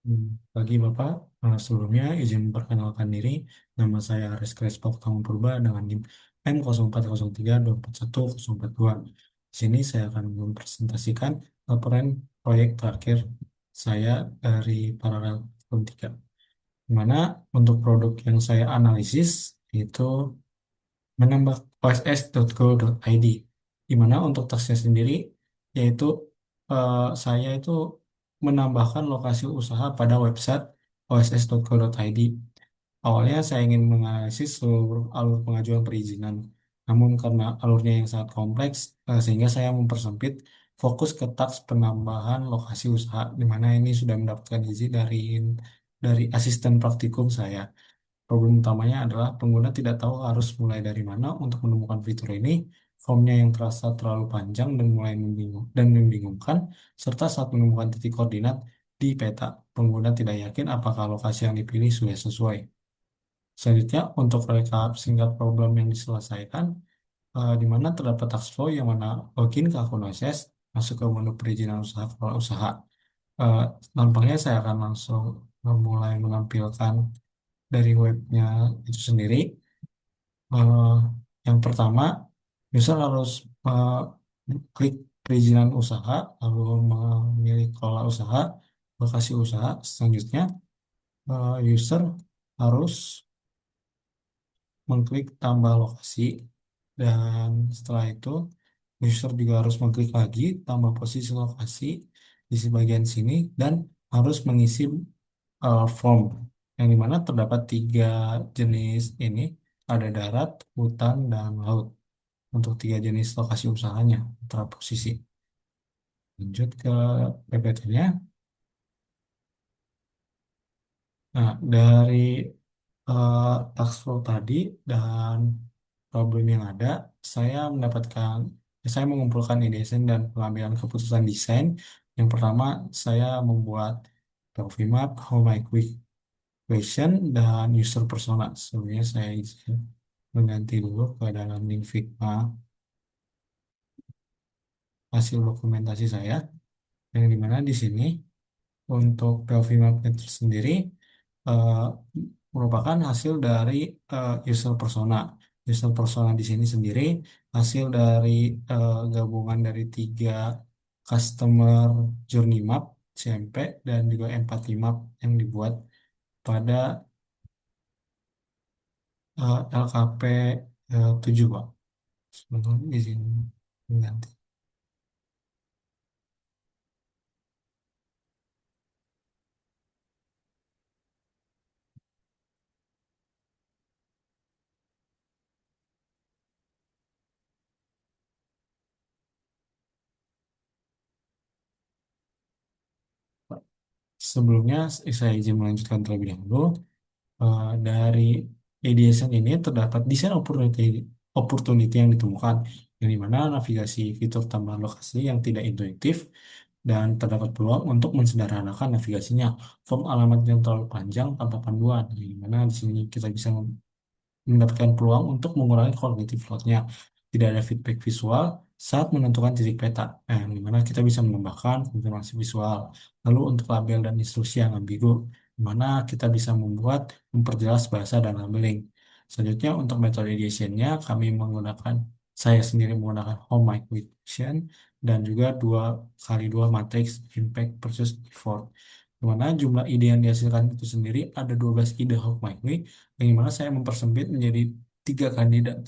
Bagi Bapak, sebelumnya izin memperkenalkan diri. Nama saya Aris Krespo Tanggung Purba dengan NIM M0403241042. Di sini saya akan mempresentasikan laporan proyek terakhir saya dari Paralel 3. Di mana untuk produk yang saya analisis itu menambah oss.go.id, di mana untuk tasnya sendiri yaitu saya itu menambahkan lokasi usaha pada website oss.go.id. Awalnya saya ingin menganalisis seluruh alur pengajuan perizinan, namun karena alurnya yang sangat kompleks, sehingga saya mempersempit fokus ke taks penambahan lokasi usaha, di mana ini sudah mendapatkan izin dari asisten praktikum saya. Problem utamanya adalah pengguna tidak tahu harus mulai dari mana untuk menemukan fitur ini. Formnya yang terasa terlalu panjang dan mulai membingungkan, serta saat menemukan titik koordinat di peta, pengguna tidak yakin apakah lokasi yang dipilih sudah sesuai. Selanjutnya, untuk rekap singkat problem yang diselesaikan, di mana terdapat task flow yang mana login ke akun OSS, masuk ke menu perizinan usaha kepala usaha. Eh, Nampaknya saya akan langsung memulai menampilkan dari webnya itu sendiri. Eh, yang pertama, user harus eh, klik perizinan usaha, lalu memilih kelola usaha, lokasi usaha. Selanjutnya, user harus mengklik tambah lokasi, dan setelah itu user juga harus mengklik lagi tambah posisi lokasi di bagian sini, dan harus mengisi form yang dimana terdapat tiga jenis ini, ada darat, hutan, dan laut, untuk tiga jenis lokasi usahanya antara posisi. Lanjut ke PPT-nya. Nah, dari eh, task flow tadi dan problem yang ada, saya mendapatkan, saya mengumpulkan ide desain dan pengambilan keputusan desain. Yang pertama, saya membuat POV map, how my quick question, dan user persona. Sebelumnya saya izin mengganti dulu ke dalam link Figma hasil dokumentasi saya, yang dimana di sini untuk POV map itu sendiri eh, merupakan hasil dari user persona. User persona di sini sendiri hasil dari gabungan dari tiga customer journey map, CMP, dan juga empathy map yang dibuat pada LKP 7, Pak. Sebelum izin mengganti. Sebelumnya saya izin melanjutkan terlebih dahulu. Dari ADSN ini terdapat desain opportunity yang ditemukan, yang dimana navigasi fitur tambahan lokasi yang tidak intuitif, dan terdapat peluang untuk mensederhanakan navigasinya. Form alamat yang terlalu panjang tanpa panduan, yang dimana di sini kita bisa mendapatkan peluang untuk mengurangi cognitive load-nya. Tidak ada feedback visual saat menentukan titik peta, di mana kita bisa menambahkan konfirmasi visual. Lalu untuk label dan instruksi yang ambigu, di mana kita bisa memperjelas bahasa dan labeling. Selanjutnya untuk metode edition-nya, saya sendiri menggunakan home migration dan juga 2x2 matrix impact versus effort. Di mana jumlah ide yang dihasilkan itu sendiri ada 12 ide home migration, yang dimana saya mempersempit menjadi tiga kandidat,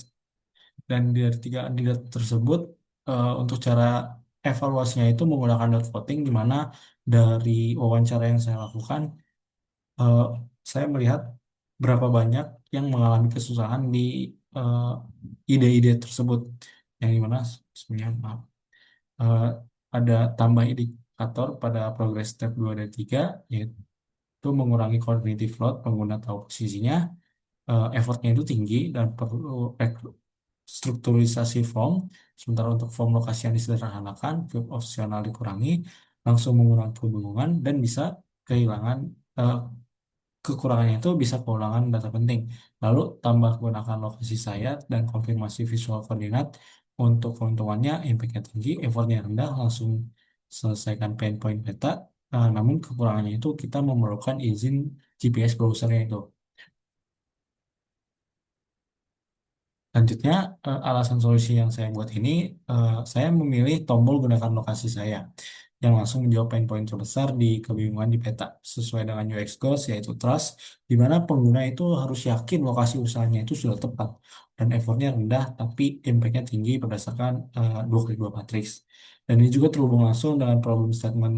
dan dari tiga kandidat tersebut untuk cara evaluasinya itu menggunakan dot voting, di mana dari wawancara yang saya lakukan, eh, saya melihat berapa banyak yang mengalami kesusahan di eh, ide-ide tersebut, yang dimana sebenarnya maaf, eh, ada tambah indikator pada progress step 2 dan 3, yaitu mengurangi cognitive load pengguna tahu posisinya, effortnya itu tinggi dan perlu strukturisasi form. Sementara untuk form lokasi yang disederhanakan, field opsional dikurangi, langsung mengurangi kebingungan, dan bisa kehilangan eh, kekurangannya itu bisa keulangan data penting. Lalu tambah gunakan lokasi saya dan konfirmasi visual koordinat. Untuk keuntungannya, impact-nya tinggi, effortnya rendah, langsung selesaikan pain point peta. Namun kekurangannya itu kita memerlukan izin GPS browsernya itu. Lanjutnya, alasan solusi yang saya buat ini, saya memilih tombol gunakan lokasi saya yang langsung menjawab pain point terbesar di kebingungan di peta sesuai dengan UX goals yaitu trust, di mana pengguna itu harus yakin lokasi usahanya itu sudah tepat dan effortnya rendah tapi impact-nya tinggi berdasarkan 2x2 matrix. Dan ini juga terhubung langsung dengan problem statement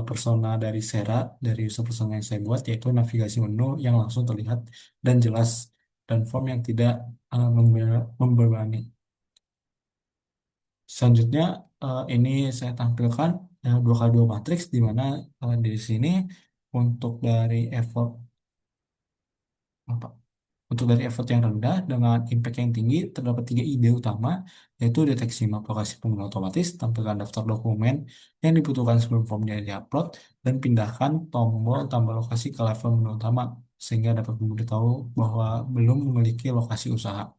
persona dari Sera, dari user persona yang saya buat, yaitu navigasi menu yang langsung terlihat dan jelas dan form yang tidak membebani. Selanjutnya, ini saya tampilkan 2x2 matriks di mana di sini untuk dari effort apa? Untuk dari effort yang rendah dengan impact yang tinggi terdapat tiga ide utama, yaitu deteksi map lokasi pengguna otomatis, tampilkan daftar dokumen yang dibutuhkan sebelum formnya diupload, dan pindahkan tombol tambah lokasi ke level menu utama sehingga dapat memberitahu bahwa belum memiliki lokasi usaha.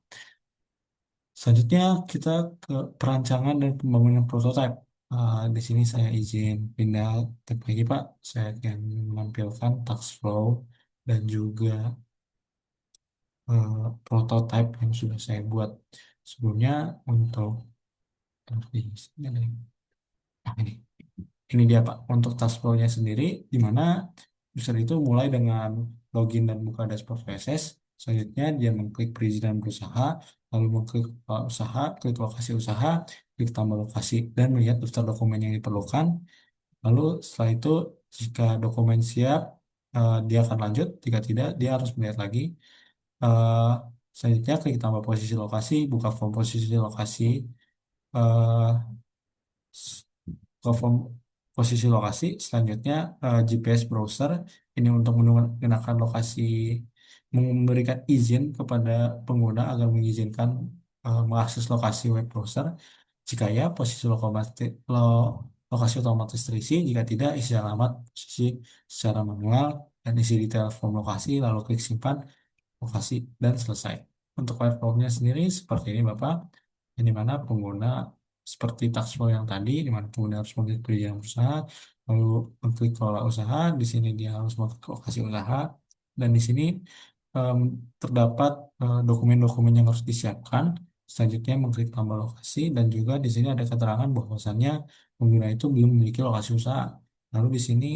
Selanjutnya kita ke perancangan dan pembangunan prototipe. Di sini saya izin pindah tab lagi Pak. Saya akan menampilkan task flow dan juga prototipe yang sudah saya buat sebelumnya untuk di sini ada ini. Ini dia Pak, untuk task flow-nya sendiri, di mana user itu mulai dengan login dan buka dashboard VSS. Selanjutnya dia mengklik perizinan berusaha, lalu mengklik usaha, klik lokasi usaha, klik tambah lokasi, dan melihat daftar dokumen yang diperlukan. Lalu setelah itu, jika dokumen siap, dia akan lanjut. Jika tidak, dia harus melihat lagi. Eh, Selanjutnya, klik tambah posisi lokasi, buka form posisi lokasi. eh, ke form posisi lokasi. Selanjutnya GPS browser ini untuk menggunakan lokasi memberikan izin kepada pengguna agar mengizinkan mengakses lokasi web browser. Jika ya, posisi lokasi otomatis terisi. Jika tidak, isi alamat posisi secara manual dan isi detail form lokasi, lalu klik simpan lokasi dan selesai. Untuk platformnya sendiri seperti ini Bapak, yang dimana pengguna seperti taskflow yang tadi, di mana pengguna harus mengklik perizinan usaha, lalu mengklik kelola usaha, di sini dia harus mengklik lokasi usaha, dan di sini em, terdapat dokumen-dokumen yang harus disiapkan. Selanjutnya mengklik tambah lokasi, dan juga di sini ada keterangan bahwasannya pengguna itu belum memiliki lokasi usaha. Lalu di sini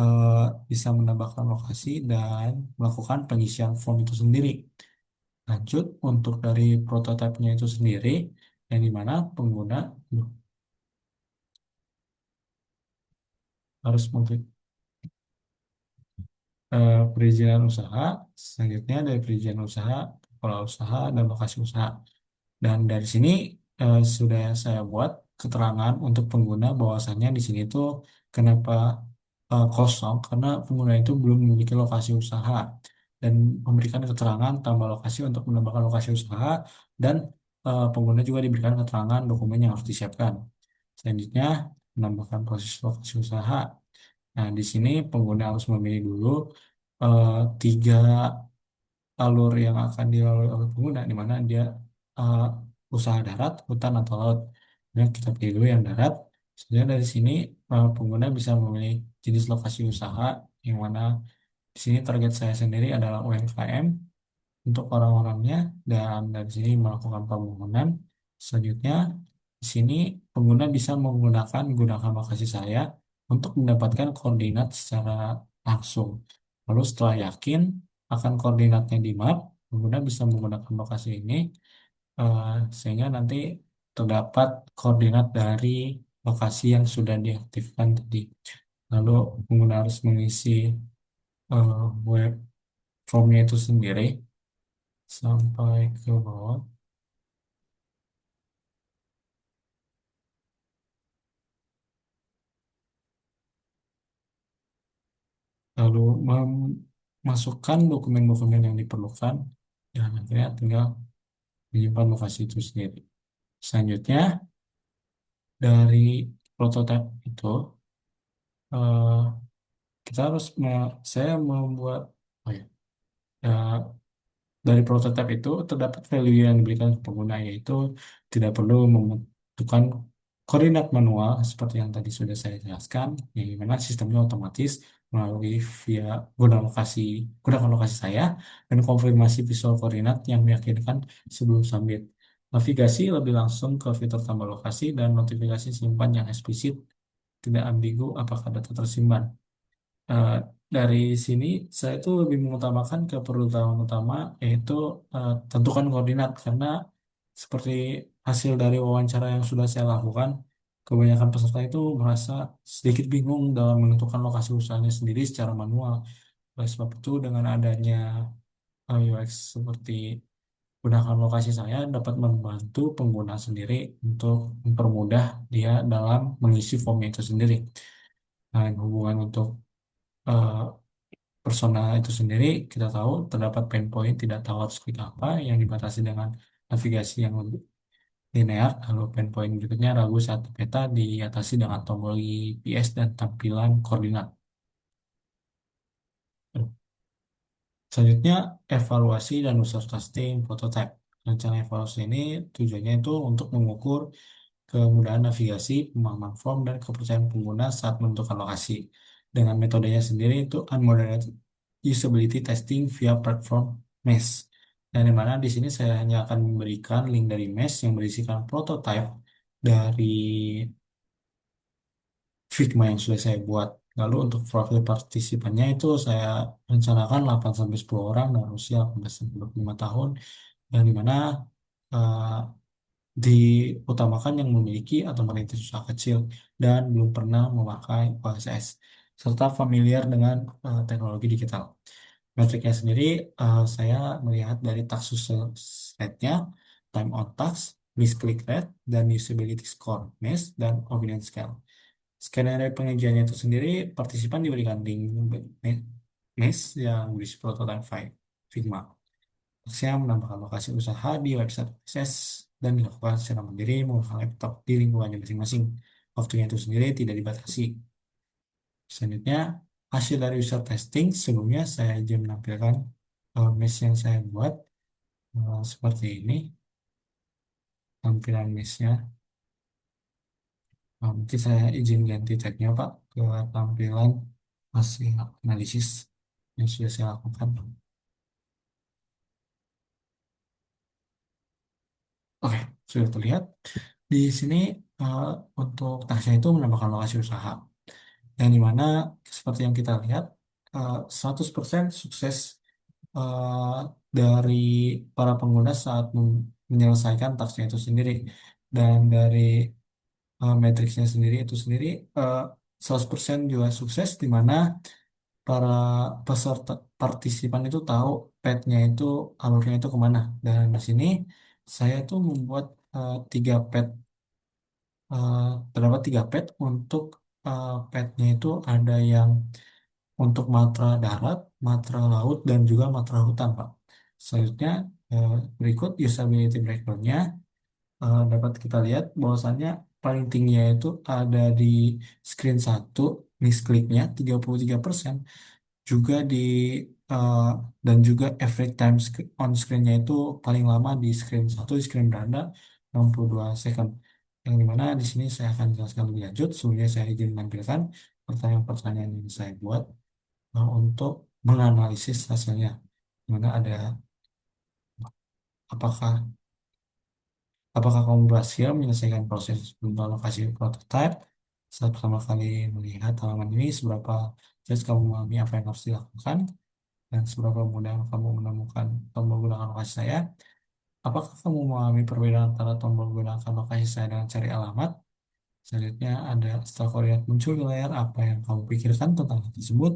eh, bisa menambahkan lokasi dan melakukan pengisian form itu sendiri. Lanjut untuk dari prototipenya itu sendiri, yang dimana pengguna harus mengklik perizinan usaha, selanjutnya dari perizinan usaha, pola usaha, dan lokasi usaha. Dan dari sini sudah saya buat keterangan untuk pengguna bahwasannya di sini tuh kenapa kosong karena pengguna itu belum memiliki lokasi usaha dan memberikan keterangan tambah lokasi untuk menambahkan lokasi usaha dan pengguna juga diberikan keterangan dokumen yang harus disiapkan. Selanjutnya menambahkan proses lokasi usaha. Nah, di sini pengguna harus memilih dulu eh, tiga alur yang akan dilalui oleh pengguna, di mana dia eh, usaha darat, hutan, atau laut. Dan kita pilih dulu yang darat. Sebenarnya dari sini pengguna bisa memilih jenis lokasi usaha, yang mana di sini target saya sendiri adalah UMKM untuk orang-orangnya, dan dari sini melakukan pembangunan. Selanjutnya, di sini pengguna bisa gunakan lokasi saya untuk mendapatkan koordinat secara langsung. Lalu setelah yakin akan koordinatnya di map, pengguna bisa menggunakan lokasi ini eh, sehingga nanti terdapat koordinat dari lokasi yang sudah diaktifkan tadi. Lalu pengguna harus mengisi web formnya itu sendiri sampai ke bawah. Lalu memasukkan dokumen-dokumen yang diperlukan dan akhirnya tinggal menyimpan lokasi itu sendiri. Selanjutnya dari prototipe itu eh, kita saya membuat oh ya, ya, dari prototipe itu terdapat value yang diberikan ke pengguna yaitu tidak perlu membutuhkan koordinat manual seperti yang tadi sudah saya jelaskan, yang mana sistemnya otomatis melalui via gunakan lokasi saya dan konfirmasi visual koordinat yang meyakinkan sebelum submit. Navigasi lebih langsung ke fitur tambah lokasi dan notifikasi simpan yang eksplisit, tidak ambigu apakah data tersimpan. Eh, dari sini saya tuh lebih mengutamakan ke perutamaan utama yaitu tentukan koordinat karena seperti hasil dari wawancara yang sudah saya lakukan, kebanyakan peserta itu merasa sedikit bingung dalam menentukan lokasi usahanya sendiri secara manual. Oleh sebab itu dengan adanya UX seperti gunakan lokasi saya dapat membantu pengguna sendiri untuk mempermudah dia dalam mengisi formnya itu sendiri. Nah, hubungan untuk eh, personal itu sendiri, kita tahu terdapat pain point tidak tahu harus klik apa yang dibatasi dengan navigasi yang lebih linear. Lalu pain point berikutnya ragu saat peta diatasi dengan tombol GPS dan tampilan koordinat. Selanjutnya, evaluasi dan user testing prototype. Rencana evaluasi ini tujuannya itu untuk mengukur kemudahan navigasi, pemahaman form, dan kepercayaan pengguna saat menentukan lokasi. Dengan metodenya sendiri itu unmoderated usability testing via platform Mesh. Dan di mana di sini saya hanya akan memberikan link dari Mesh yang berisikan prototype dari Figma yang sudah saya buat. Lalu untuk profil partisipannya itu saya rencanakan 8 sampai 10 orang dan usia 18 sampai 25 tahun yang dimana eh, diutamakan yang memiliki atau merintis usaha kecil dan belum pernah memakai OSS serta familiar dengan teknologi digital. Metriknya sendiri saya melihat dari task success rate-nya, time on task, misclick rate, dan usability score, MES, dan opinion scale. Skenario pengujiannya itu sendiri, partisipan diberikan link MES yang berisi prototype file Figma. Saya menambahkan lokasi usaha di website akses dan dilakukan secara mandiri menggunakan laptop di lingkungannya masing-masing. Waktunya itu sendiri tidak dibatasi. Selanjutnya, hasil dari user testing sebelumnya saya izin menampilkan mesh yang saya buat seperti ini tampilan meshnya. Nanti saya izin ganti tagnya Pak ke tampilan hasil analisis yang sudah saya lakukan. Oke, sudah terlihat. Di sini eh, untuk tasnya itu menambahkan lokasi usaha. Yang dimana seperti yang kita lihat 100% sukses eh, dari para pengguna saat menyelesaikan tasknya itu sendiri dan dari matriksnya sendiri itu sendiri eh, 100% juga sukses di mana para peserta partisipan itu tahu petnya itu alurnya itu kemana dan di sini saya tuh membuat tiga pet eh, terdapat tiga pet untuk petnya itu ada yang untuk matra darat, matra laut, dan juga matra hutan, Pak. Selanjutnya, eh, berikut usability breakdown-nya dapat kita lihat bahwasannya paling tinggi itu ada di screen satu, miskliknya 33%, juga di eh, dan juga average time on screen-nya itu paling lama di screen satu, di screen beranda 62 second. Yang dimana di sini saya akan jelaskan lebih lanjut. Sebelumnya saya izin menampilkan pertanyaan-pertanyaan yang saya buat untuk menganalisis hasilnya. Mana ada apakah apakah kamu berhasil menyelesaikan proses bentuk lokasi prototype saat pertama kali melihat halaman ini, seberapa jelas kamu memahami apa yang harus dilakukan dan seberapa mudah kamu menemukan tombol gunakan lokasi saya. Apakah kamu memahami perbedaan antara tombol gunakan lokasi saya dengan cari alamat? Selanjutnya ada setelah koordinat muncul di layar, apa yang kamu pikirkan tentang hal tersebut?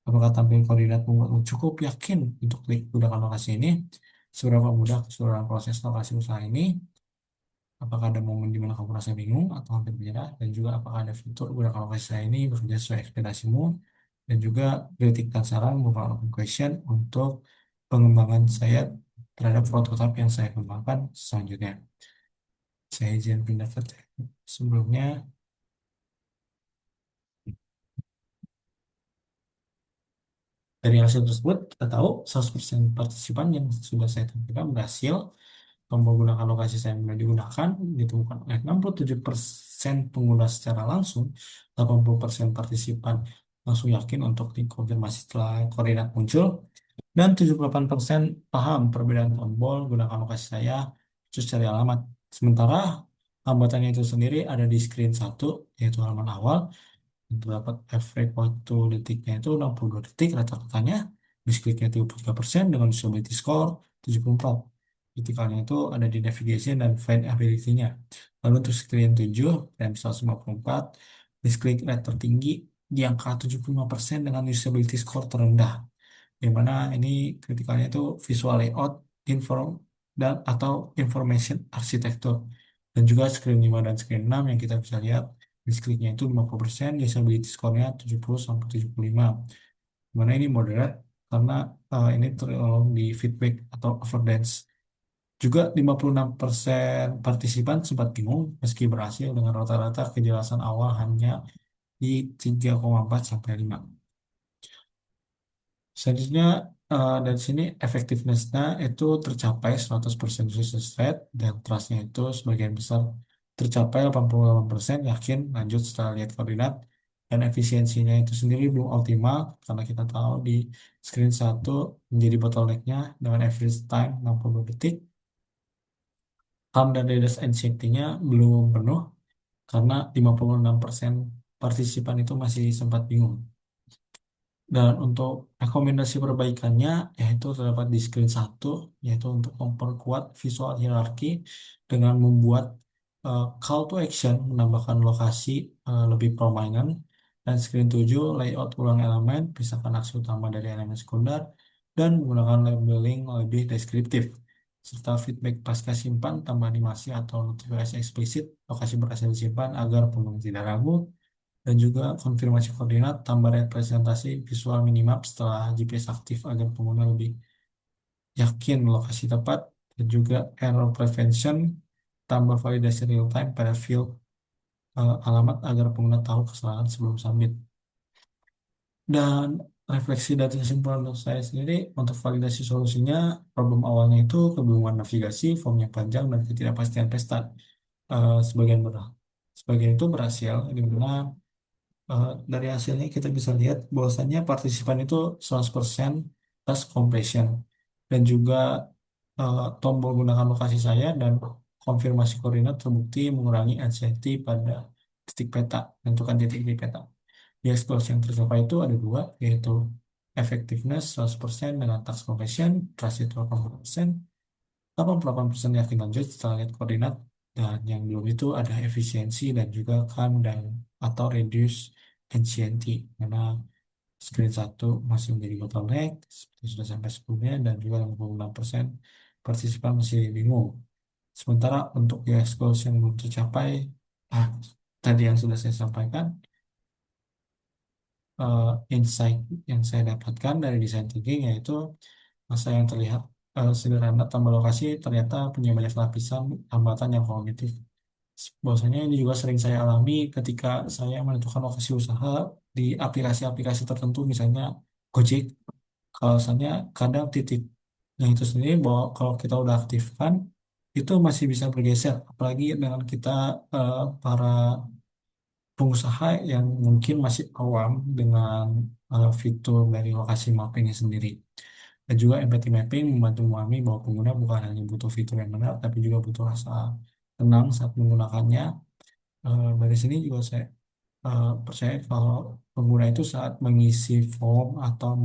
Apakah tampil koordinat membuatmu cukup yakin untuk klik gunakan lokasi ini? Seberapa mudah keseluruhan proses lokasi usaha ini? Apakah ada momen di mana kamu merasa bingung atau hampir menyerah? Dan juga apakah ada fitur gunakan lokasi usaha ini bekerja sesuai ekspektasimu? Dan juga kritik dan saran berupa open question untuk pengembangan saya terhadap prototipe yang saya kembangkan selanjutnya. Saya izin pindah ke tab sebelumnya. Dari hasil tersebut, kita tahu 100% partisipan yang sudah saya tampilkan berhasil tombol gunakan lokasi saya mulai digunakan, ditemukan oleh 67% pengguna secara langsung, 80% partisipan langsung yakin untuk dikonfirmasi setelah koordinat muncul, dan 78% paham perbedaan tombol gunakan lokasi saya khusus cari alamat. Sementara hambatannya itu sendiri ada di screen satu, yaitu halaman awal. Untuk dapat average waktu detiknya itu 62 detik rata-ratanya. Miskliknya 33% dengan usability score 74. Kritikalnya itu ada di navigation dan find ability-nya. Lalu untuk screen 7, RAM 154, misklik rate tertinggi di angka 75% dengan usability score terendah. Di mana ini kritikalnya itu visual layout, inform, dan atau information architecture. Dan juga screen 5 dan screen 6 yang kita bisa lihat miskliknya itu 50%, usability score-nya 70 sampai 75. Mana ini moderate karena ini tergolong di feedback atau overdance. Juga 56% partisipan sempat bingung meski berhasil dengan rata-rata kejelasan awal hanya di 3,4 sampai 5. Selanjutnya dari sini effectiveness-nya itu tercapai 100% success rate dan trust-nya itu sebagian besar tercapai 88% yakin lanjut setelah lihat koordinat, dan efisiensinya itu sendiri belum optimal karena kita tahu di screen satu menjadi bottleneck-nya dengan average time 60 detik. HAM dan readers and safety-nya belum penuh karena 56% partisipan itu masih sempat bingung. Dan untuk rekomendasi perbaikannya, yaitu terdapat di screen satu, yaitu untuk memperkuat visual hierarki dengan membuat call to action, menambahkan lokasi lebih prominent, dan screen 7 layout ulang elemen, pisahkan aksi utama dari elemen sekunder, dan menggunakan labeling lebih deskriptif, serta feedback pasca simpan, tambah animasi atau notifikasi eksplisit, lokasi berhasil disimpan agar pengguna tidak ragu, dan juga konfirmasi koordinat tambah representasi visual minimap setelah GPS aktif agar pengguna lebih yakin lokasi tepat, dan juga error prevention tambah validasi real time pada field alamat agar pengguna tahu kesalahan sebelum submit. Dan refleksi dari kesimpulan untuk saya sendiri, untuk validasi solusinya, problem awalnya itu kebingungan navigasi, formnya panjang, dan ketidakpastian pesta. Sebagian sebagian itu berhasil, di mana dari hasilnya kita bisa lihat bahwasannya partisipan itu 100% task completion, dan juga tombol gunakan lokasi saya dan konfirmasi koordinat terbukti mengurangi anxiety pada titik peta, menentukan titik di peta. Di explorers yang tercapai itu ada dua, yaitu effectiveness 100% dengan task completion, trust itu 80%, 88% yakin lanjut setelah lihat koordinat, dan yang belum itu ada efisiensi dan juga calm dan atau reduce anxiety karena screen satu masih menjadi bottleneck seperti sudah sampai sebelumnya, dan juga 56% partisipan masih bingung. Sementara untuk US goals yang belum tercapai, ah, tadi yang sudah saya sampaikan, eh, insight yang saya dapatkan dari design thinking yaitu masa yang terlihat sederhana tambah lokasi ternyata punya banyak lapisan hambatan yang kognitif. Bahwasanya ini juga sering saya alami ketika saya menentukan lokasi usaha di aplikasi-aplikasi tertentu, misalnya Gojek. Kalau misalnya kadang titik yang itu sendiri bahwa kalau kita udah aktifkan itu masih bisa bergeser, apalagi dengan kita para pengusaha yang mungkin masih awam dengan fitur dari lokasi mapping sendiri. Dan juga empathy mapping membantu memahami bahwa pengguna bukan hanya butuh fitur yang benar, tapi juga butuh rasa tenang saat menggunakannya. Dari sini juga saya percaya kalau pengguna itu saat mengisi form atau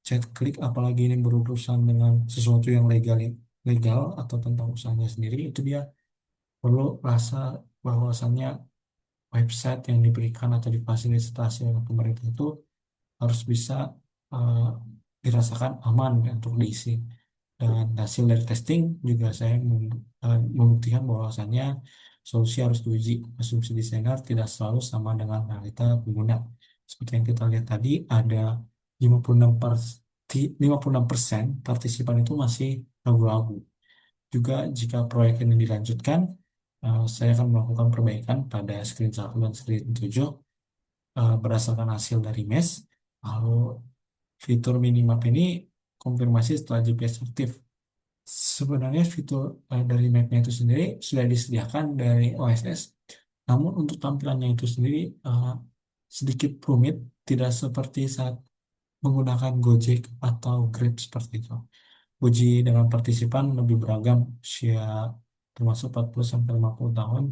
chat klik, apalagi ini berurusan dengan sesuatu yang legal atau tentang usahanya sendiri, itu dia perlu rasa bahwasannya website yang diberikan atau difasilitasi oleh pemerintah itu harus bisa eh, dirasakan aman ya untuk diisi. Dan hasil dari testing juga saya membuktikan bahwasannya solusi harus diuji. Asumsi desainer tidak selalu sama dengan realita pengguna. Seperti yang kita lihat tadi, ada 56% partisipan itu masih ragu-ragu. Juga jika proyek ini dilanjutkan, saya akan melakukan perbaikan pada screen 1 dan screen 7 berdasarkan hasil dari MES. Lalu fitur minimap ini konfirmasi setelah GPS aktif. Sebenarnya fitur dari mapnya itu sendiri sudah disediakan dari OSS, namun untuk tampilannya itu sendiri sedikit rumit, tidak seperti saat menggunakan Gojek atau Grab seperti itu. Uji dengan partisipan lebih beragam, usia termasuk 40 sampai 50 tahun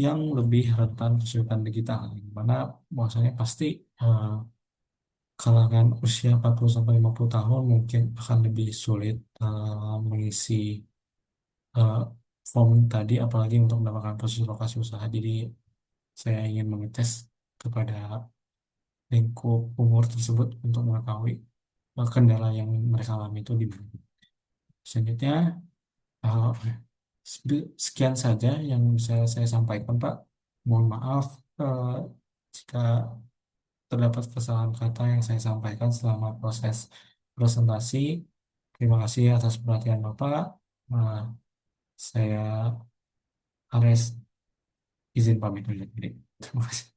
yang lebih rentan kesulitan digital. Yang mana bahwasanya pasti eh, kalangan usia 40 sampai 50 tahun mungkin akan lebih sulit mengisi eh, form tadi, apalagi untuk mendapatkan posisi lokasi usaha. Jadi saya ingin mengetes kepada lingkup umur tersebut untuk mengetahui kendala yang mereka alami itu di mana. Selanjutnya, eh, sekian saja yang bisa saya sampaikan, Pak. Mohon maaf eh, jika terdapat kesalahan kata yang saya sampaikan selama proses presentasi. Terima kasih atas perhatian Bapak. Nah, saya Ares izin pamit undur diri. Terima kasih.